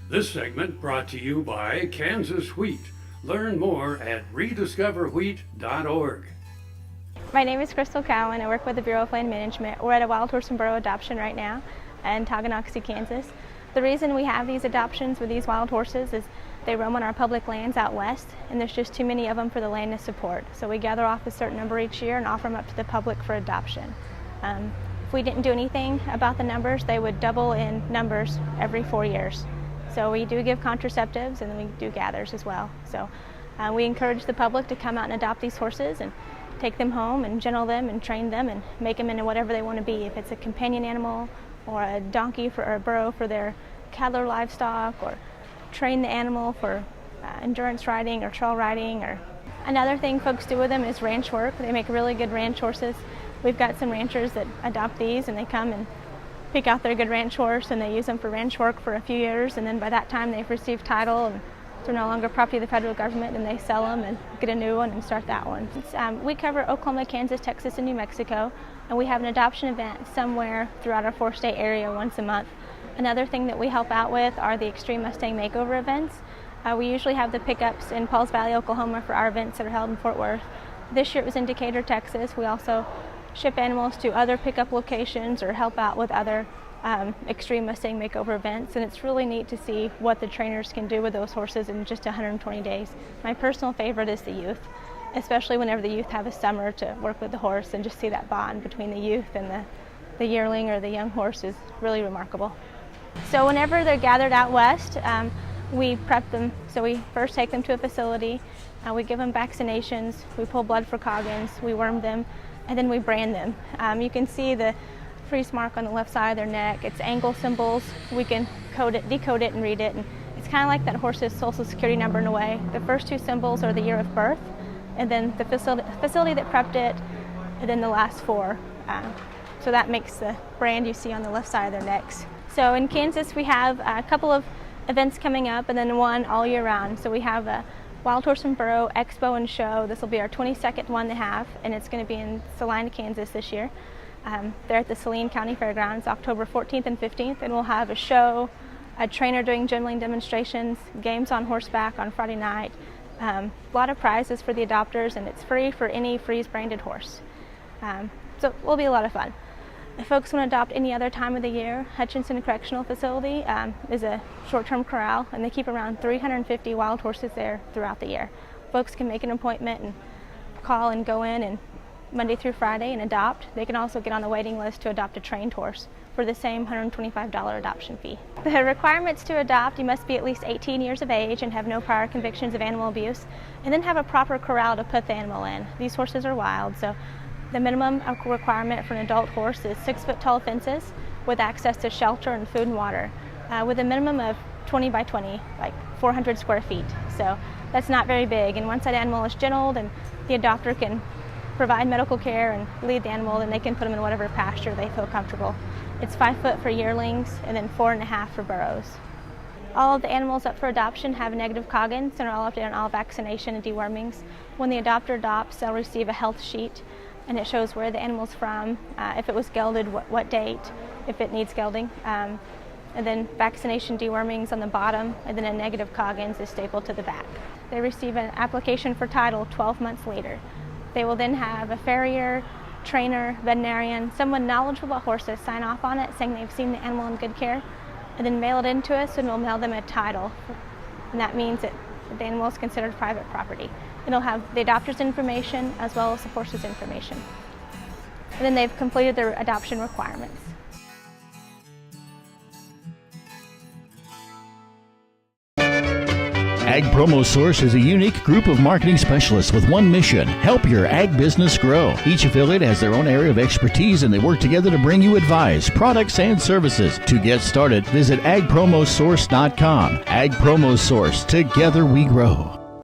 This segment brought to you by Kansas Wheat. Learn more at rediscoverwheat.org. My name is Crystal Cowan. I work with the Bureau of Land Management. We're at a wild horse and burro adoption right now in Tonganoxie, Kansas. The reason we have these adoptions with these wild horses is they roam on our public lands out west, and there's just too many of them for the land to support. So we gather off a certain number each year and offer them up to the public for adoption. If we didn't do anything about the numbers, they would double in numbers every 4 years. So we do give contraceptives, and then we do gathers as well. So we encourage the public to come out and adopt these horses and take them home and gentle them and train them and make them into whatever they want to be. If it's a companion animal or a donkey or a burro for their cattle or livestock, or train the animal for endurance riding or trail riding. Or another thing folks do with them is ranch work. They make really good ranch horses. We've got some ranchers that adopt these, and they come and pick out their good ranch horse, and they use them for ranch work for a few years, and then by that time they've received title and they're no longer property of the federal government, and they sell them and get a new one and start that one. We cover Oklahoma, Kansas, Texas, and New Mexico, and we have an adoption event somewhere throughout our 4-state area once a month. Another thing that we help out with are the Extreme Mustang Makeover events. We usually have the pickups in Pauls Valley, Oklahoma for our events that are held in Fort Worth. This year it was in Decatur, Texas. We also ship animals to other pickup locations or help out with other Extreme Mustang Makeover events, and it's really neat to see what the trainers can do with those horses in just 120 days. My personal favorite is the youth, especially whenever the youth have a summer to work with the horse, and just see that bond between the youth and the yearling or the young horse is really remarkable. So whenever they're gathered out west, we prep them. So we first take them to a facility, we give them vaccinations, we pull blood for Coggins, we worm them, and then we brand them. You can see the freeze mark on the left side of their neck. It's angle symbols. We can decode it and read it, and it's kind of like that horse's social security number in a way. The first 2 symbols are the year of birth, and then the facility that prepped it, and then the last 4. So that makes the brand you see on the left side of their necks. So in Kansas we have a couple of events coming up, and then one all year round. So we have a Wild Horse and Burro Expo and Show. This will be our 22nd one to have, and it's going to be in Salina, Kansas this year. They're at the Saline County Fairgrounds October 14th and 15th, and we'll have a show, a trainer doing yearling demonstrations, games on horseback on Friday night, a lot of prizes for the adopters, and it's free for any freeze branded horse. So it will be a lot of fun. If folks want to adopt any other time of the year, Hutchinson Correctional Facility is a short-term corral, and they keep around 350 wild horses there throughout the year. Folks can make an appointment and call and go in and Monday through Friday and adopt. They can also get on the waiting list to adopt a trained horse for the same $125 adoption fee. The requirements to adopt: you must be at least 18 years of age and have no prior convictions of animal abuse, and then have a proper corral to put the animal in. These horses are wild, so the minimum requirement for an adult horse is 6-foot-tall fences with access to shelter and food and water, with a minimum of 20 by 20, like 400 square feet. So that's not very big, and once that animal is gentled and the adopter can provide medical care and lead the animal, then they can put them in whatever pasture they feel comfortable. It's 5 foot for yearlings and then 4.5 for burros. All of the animals up for adoption have negative Coggins and are all updated on all vaccination and dewormings. When the adopter adopts, they'll receive a health sheet, and it shows where the animal's from, if it was gelded, what date, if it needs gelding, and then vaccination dewormings on the bottom, and then a negative Coggins is stapled to the back. They receive an application for title 12 months later. They will then have a farrier, trainer, veterinarian, someone knowledgeable about horses sign off on it saying they've seen the animal in good care, and then mail it in to us, and we'll mail them a title. And that means that the animal is considered private property. It'll have the adopter's information as well as the horse's information. And then they've completed their adoption requirements. Ag Promo Source is a unique group of marketing specialists with one mission: help your ag business grow. Each affiliate has their own area of expertise, and they work together to bring you advice, products, and services. To get started, visit agpromosource.com. Ag Promo Source. Together we grow.